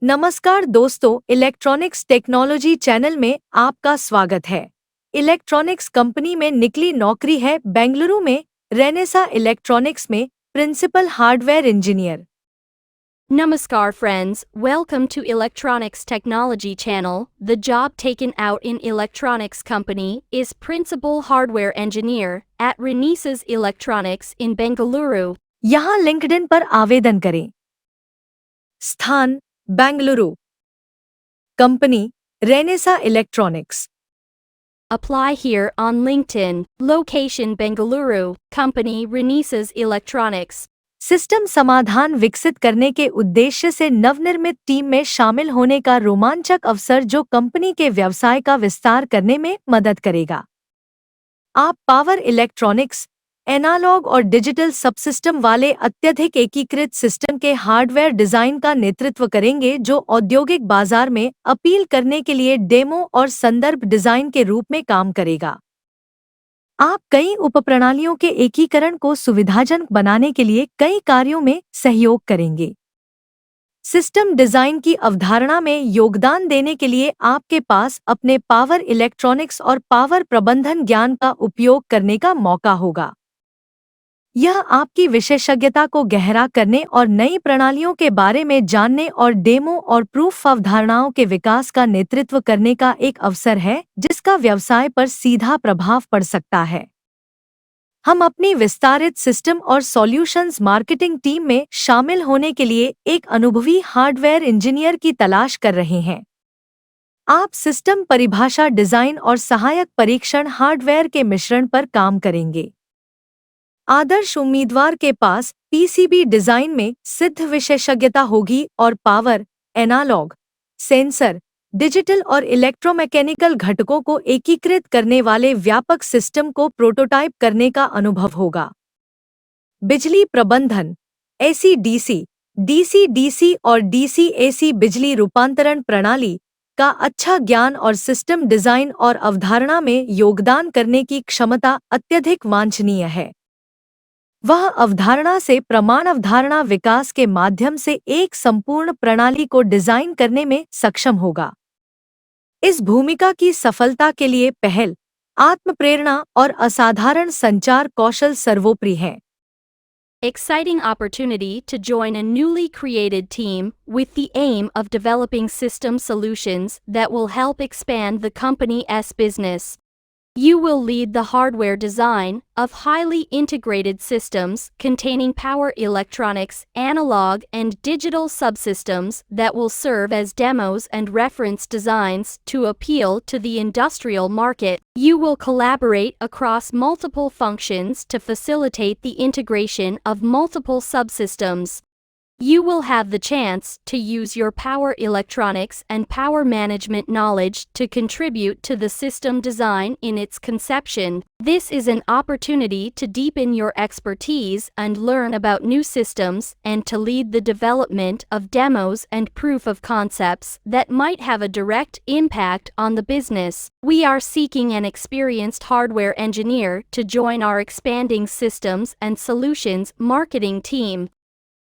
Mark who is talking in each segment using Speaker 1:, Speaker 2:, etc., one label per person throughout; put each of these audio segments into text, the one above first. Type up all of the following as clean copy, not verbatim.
Speaker 1: नमस्कार दोस्तों, electronics technology channel में आपका स्वागत है। इलेक्ट्रॉनिक्स कंपनी में निकली नौकरी है बेंगलुरु में, रेनेसा इलेक्ट्रॉनिक्स में principal hardware engineer.
Speaker 2: Namaskar friends, welcome to Electronics Technology channel. The job taken out in electronics company is Principal Hardware Engineer at Renesas Electronics in Bengaluru.
Speaker 1: यहाँ लिंक्डइन पर आवेदन करें। स्थान Bengaluru. Company Renaissance electronics.
Speaker 2: Apply here on LinkedIn. Location Bengaluru. Company Renesas Electronics.
Speaker 1: System समाधान विकसित करने के उद्देश्य से नवनिर्मित टीम में शामिल होने का रोमांचक अवसर जो कंपनी के व्यवसाय का विस्तार करने में मदद करेगा। आप पावर इलेक्ट्रॉनिक्स, एनालॉग और डिजिटल सबसिस्टम वाले अत्यधिक एकीकृत सिस्टम के हार्डवेयर डिजाइन का नेतृत्व करेंगे जो औद्योगिक बाजार में अपील करने के लिए डेमो और संदर्भ डिजाइन के रूप में काम करेगा। आप कई उपप्रणालियों के एकीकरण को सुविधाजनक बनाने के लिए कई कार्यों में सहयोग करेंगे। सिस्टम डिजाइन की अवधारणा में योगदान देने के लिए आपके पास अपने पावर इलेक्ट्रॉनिक्स और पावर प्रबंधन ज्ञान का उपयोग करने का मौका होगा। यह आपकी विशेषज्ञता को गहरा करने और नई प्रणालियों के बारे में जानने और डेमो और प्रूफ अवधारणाओं के विकास का नेतृत्व करने का एक अवसर है जिसका व्यवसाय पर सीधा प्रभाव पड़ सकता है। हम अपनी विस्तारित सिस्टम और सॉल्यूशंस मार्केटिंग टीम में शामिल होने के लिए एक अनुभवी हार्डवेयर इंजीनियर की तलाश कर रहे हैं। आप सिस्टम परिभाषा डिजाइन और सहायक परीक्षण हार्डवेयर के मिश्रण पर काम करेंगे। आदर्श उम्मीदवार के पास पीसीबी डिजाइन में सिद्ध विशेषज्ञता होगी और पावर, एनालॉग, सेंसर, डिजिटल और इलेक्ट्रोमैकेनिकल घटकों को एकीकृत करने वाले व्यापक सिस्टम को प्रोटोटाइप करने का अनुभव होगा। बिजली प्रबंधन, एसी-डीसी, डीसी-डीसी और डीसी-एसी बिजली रूपांतरण प्रणाली का अच्छा ज्ञान और सिस्टम डिजाइन और अवधारणा में योगदान करने की क्षमता अत्यधिक वांछनीय है। वह अवधारणा से प्रमाण अवधारणा विकास के माध्यम से एक संपूर्ण प्रणाली को डिजाइन करने में सक्षम होगा। इस भूमिका की सफलता के लिए पहल, आत्मप्रेरणा और असाधारण संचार कौशल सर्वोपरि है।
Speaker 2: Exciting opportunity to join a newly created team with the aim of developing system solutions that will help expand the company's business. You will lead the hardware design of highly integrated systems containing power electronics, analog and digital subsystems that will serve as demos and reference designs to appeal to the industrial market. You will collaborate across multiple functions to facilitate the integration of multiple subsystems. You will have the chance to use your power electronics and power management knowledge to contribute to the system design in its conception. This is an opportunity to deepen your expertise and learn about new systems and to lead the development of demos and proof of concepts that might have a direct impact on the business. We are seeking an experienced hardware engineer to join our expanding systems and solutions marketing team.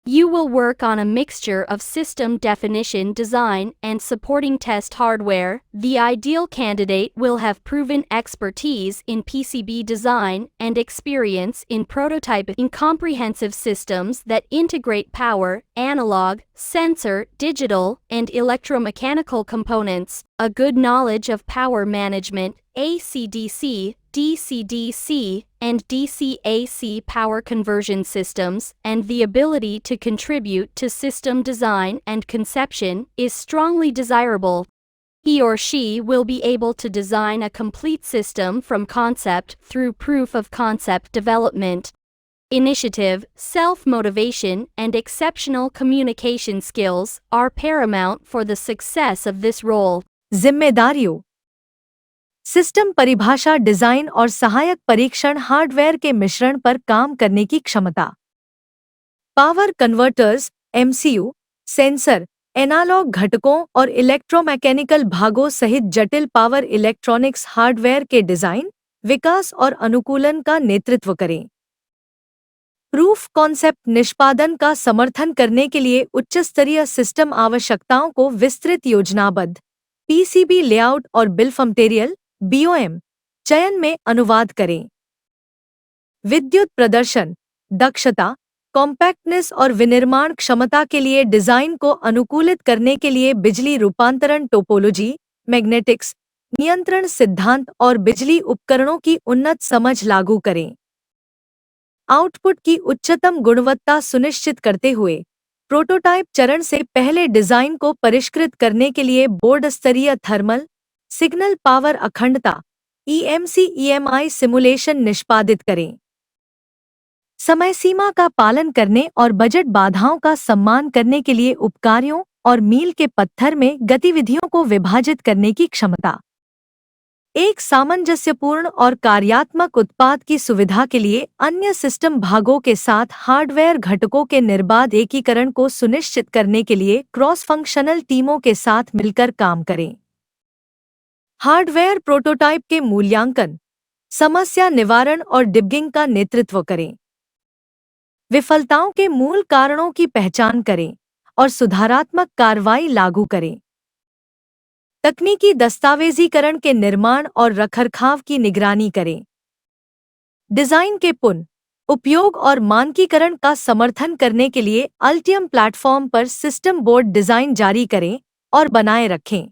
Speaker 2: You will work on a mixture of system definition design and supporting test hardware. The ideal candidate will have proven expertise in PCB design and experience in prototyping comprehensive systems that integrate power, analog, sensor, digital, and electromechanical components. A good knowledge of power management, AC-DC, DC-DC, and DC-AC power conversion systems, and the ability to contribute to system design and conception is strongly desirable. He or she will be able to design a complete system from concept through proof of concept development. Initiative, self-motivation, and exceptional communication skills are paramount for the success of this role.
Speaker 1: जिम्मेदारियों, system परिभाषा design और सहायक परीक्षण hardware के मिश्रण पर काम करने की क्षमता। Power converters, MCU, sensor, analog घटकों और इलेक्ट्रोमैकेनिकल भागों सहित जटिल पावर इलेक्ट्रॉनिक्स हार्डवेयर के डिजाइन, विकास और अनुकूलन का नेतृत्व करें। प्रूफ कॉन्सेप्ट निष्पादन का समर्थन करने के लिए उच्च स्तरीय सिस्टम आवश्यकताओं को विस्तृत योजनाबद्ध पीसीबी लेआउट और बिल ऑफ मटेरियल बीओएम चयन में अनुवाद करें। विद्युत प्रदर्शन, दक्षता, कॉम्पैक्टनेस और विनिर्माण क्षमता के लिए डिजाइन को अनुकूलित करने के लिए बिजली रूपांतरण टोपोलॉजी, मैग्नेटिक्स, नियंत्रण सिद्धांत और बिजली उपकरणों की उन्नत समझ लागू करें। आउटपुट की उच्चतम गुणवत्ता सुनिश्चित करते हुए प्रोटोटाइप चरण से पहले डिजाइन को परिष्कृत करने के लिए बोर्ड स्तरीय थर्मल, सिग्नल पावर अखंडता EMC/EMI सिमुलेशन निष्पादित करें। समय सीमा का पालन करने और बजट बाधाओं का सम्मान करने के लिए उपकार्यों और मील के पत्थर में गतिविधियों को विभाजित करने की क्षमता। एक सामंजस्यपूर्ण और कार्यात्मक उत्पाद की सुविधा के लिए अन्य सिस्टम भागों के साथ हार्डवेयर घटकों के निर्बाध एकीकरण को सुनिश्चित करने के लिए क्रॉस फंक्शनल टीमों के साथ मिलकर काम करें। हार्डवेयर प्रोटोटाइप के मूल्यांकन, समस्या निवारण और डिबगिंग का नेतृत्व करें। विफलताओं के मूल कारणों की पहचान करें और सुधारात्मक कार्रवाई लागू करें। तकनीकी दस्तावेजीकरण के निर्माण और रखरखाव की निगरानी करें। डिजाइन के पुनः उपयोग और मानकीकरण का समर्थन करने के लिए अल्टियम प्लेटफॉर्म पर सिस्टम बोर्ड डिजाइन जारी करें और बनाए रखें।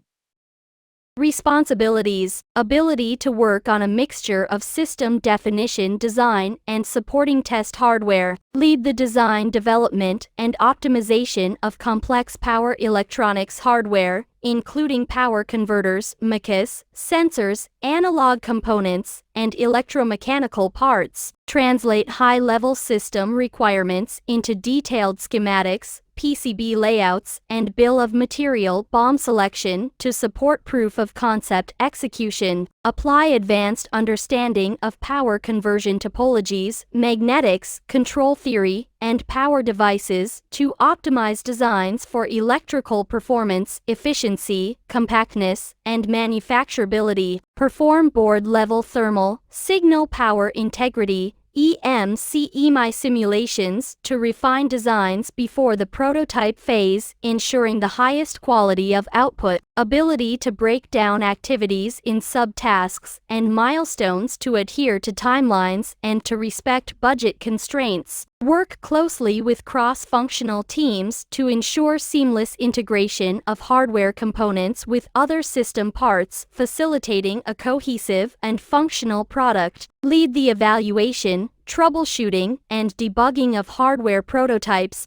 Speaker 2: Responsibilities: ability to work on a mixture of system definition design and supporting test hardware, lead the design development and optimization of complex power electronics hardware, including power converters, MCUs, sensors, analog components, and electromechanical parts, translate high-level system requirements into detailed schematics, PCB layouts, and bill of material BOM selection to support proof of concept execution, apply advanced understanding of power conversion topologies, magnetics, control theory, and power devices to optimize designs for electrical performance, efficiency, compactness, and manufacturability, perform board-level thermal, signal power integrity, EMC/EMI simulations to refine designs before the prototype phase, ensuring the highest quality of output, ability to break down activities in subtasks and milestones to adhere to timelines and to respect budget constraints. Work closely with cross-functional teams to ensure seamless integration of hardware components with other system parts, facilitating a cohesive and functional product. Lead the evaluation, troubleshooting, and debugging of hardware prototypes.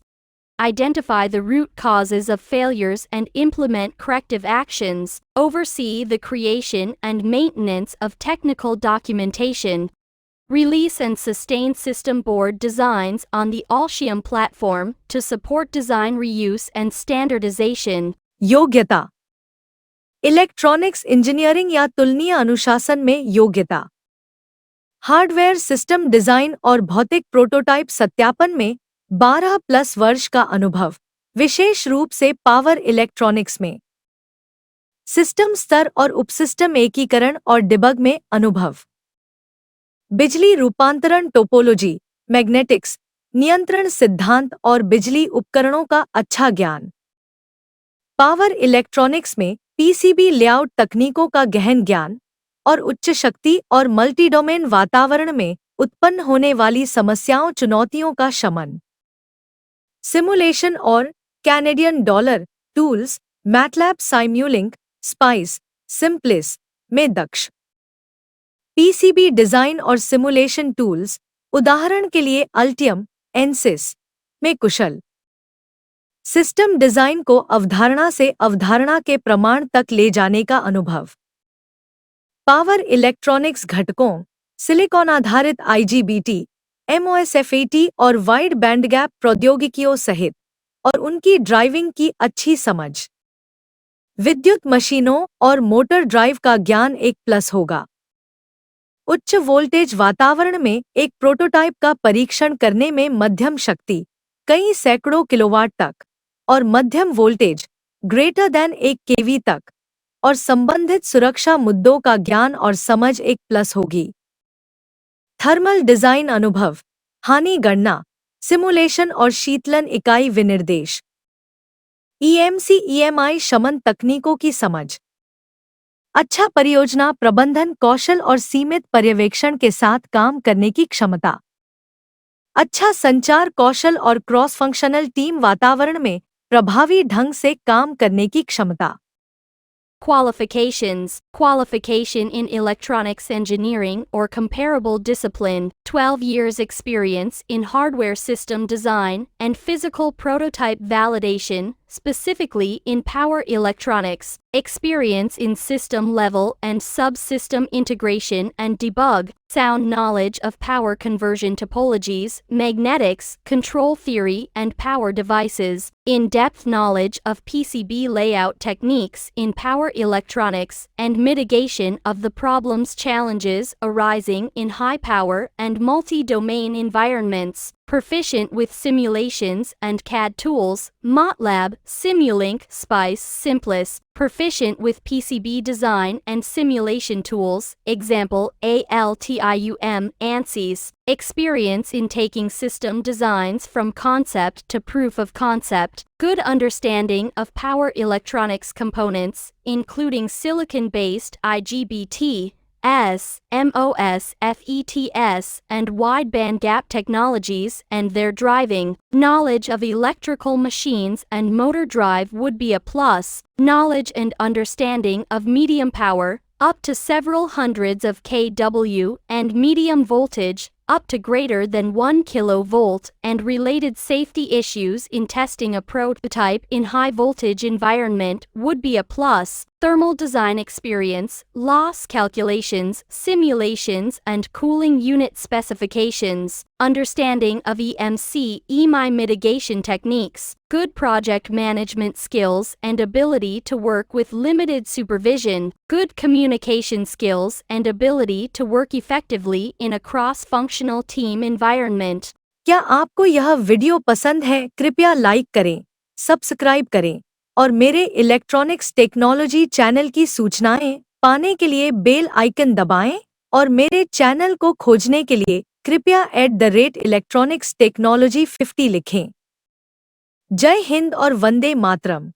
Speaker 2: Identify the root causes of failures and implement corrective actions. Oversee the creation and maintenance of technical documentation. Release and sustain system board designs on the Altium platform to support design reuse and standardization.
Speaker 1: योग्यता, electronics engineering या तुलनीय अनुशासन में योग्यता। Hardware system design और भौतिक prototype सत्यापन में 12+ वर्ष का अनुभव, विशेष रूप से पावर इलेक्ट्रॉनिक्स में। सिस्टम स्तर और उपसिस्टम एकीकरण और डिबग में अनुभव। बिजली रूपांतरण टोपोलॉजी, मैग्नेटिक्स, नियंत्रण सिद्धांत और बिजली उपकरणों का अच्छा ज्ञान। पावर इलेक्ट्रॉनिक्स में पीसीबी लेआउट तकनीकों का गहन ज्ञान और उच्च शक्ति और मल्टीडोमेन वातावरण में उत्पन्न होने वाली समस्याओं चुनौतियों का शमन। सिमुलेशन और Canadian dollar tools, MATLAB Simulink, SPICE, Simplis में दक्ष। पीसीबी डिजाइन और सिमुलेशन टूल्स, उदाहरण के लिए अल्टियम, एनसिस में कुशल। सिस्टम डिजाइन को अवधारणा से अवधारणा के प्रमाण तक ले जाने का अनुभव। पावर इलेक्ट्रॉनिक्स घटकों, सिलिकॉन आधारित IGBT, MOSFET और वाइड बैंडगैप प्रौद्योगिकियों सहित और उनकी ड्राइविंग की अच्छी समझ। विद्युत मशीनों और मोटर ड्राइव का ज्ञान एक प्लस होगा। उच्च वोल्टेज वातावरण में एक प्रोटोटाइप का परीक्षण करने में मध्यम शक्ति, कई सैकड़ों किलोवाट तक, और मध्यम वोल्टेज >1 kV तक, और संबंधित सुरक्षा मुद्दों का ज्ञान और समझ एक प्लस होगी। थर्मल डिजाइन अनुभव, हानि गणना, सिमुलेशन और शीतलन इकाई विनिर्देश। ईएमसी ईएमआई शमन तकनीकों की समझ। अच्छा परियोजना प्रबंधन कौशल और सीमित पर्यवेक्षण के साथ काम करने की क्षमता। अच्छा संचार कौशल और क्रॉस फंक्शनल टीम वातावरण में प्रभावी ढंग से काम करने की क्षमता।
Speaker 2: Qualifications: Qualification in electronics engineering or comparable discipline, 12 years experience in hardware system design and physical prototype validation, specifically in power electronics, experience in system level and subsystem integration and debug, sound knowledge of power conversion topologies, magnetics, control theory and power devices, in-depth knowledge of PCB layout techniques in power electronics, and mitigation of the problems challenges arising in high-power and multi-domain environments, proficient with simulations and CAD tools, MATLAB, Simulink, Spice, Simplus, proficient with PCB design and simulation tools, example ALTIUM, ANSYS, experience in taking system designs from concept to proof of concept, good understanding of power electronics components, including silicon-based IGBT, MOS, FETs, and wideband gap technologies and their driving. Knowledge of electrical machines and motor drive would be a plus. Knowledge and understanding of medium power, up to several hundreds of kW, and medium voltage, up to greater than 1 kV, and related safety issues in testing a prototype in high voltage environment would be a plus. Thermal design experience, loss calculations, simulations, and cooling unit specifications, understanding of EMC, EMI mitigation techniques, good project management skills and ability to work with limited supervision, good communication skills and ability to work effectively in a cross-functional team environment.
Speaker 1: क्या आपको यह video पसंद है? कृपया like करें, subscribe करें और मेरे इलेक्ट्रॉनिक्स टेक्नोलॉजी चैनल की सूचनाएं पाने के लिए बेल आइकन दबाएं और मेरे चैनल को खोजने के लिए कृपया @electronics technology 50 लिखें। जय हिंद और Vande Mataram.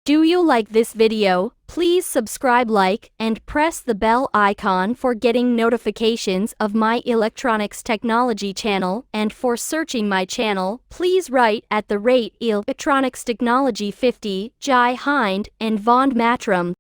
Speaker 2: Do you like this video? Please subscribe, like, and press the bell icon for getting notifications of my electronics technology channel, and for searching my channel, please write at the rate electronics technology 50, Jai Hind, and Vond Matram.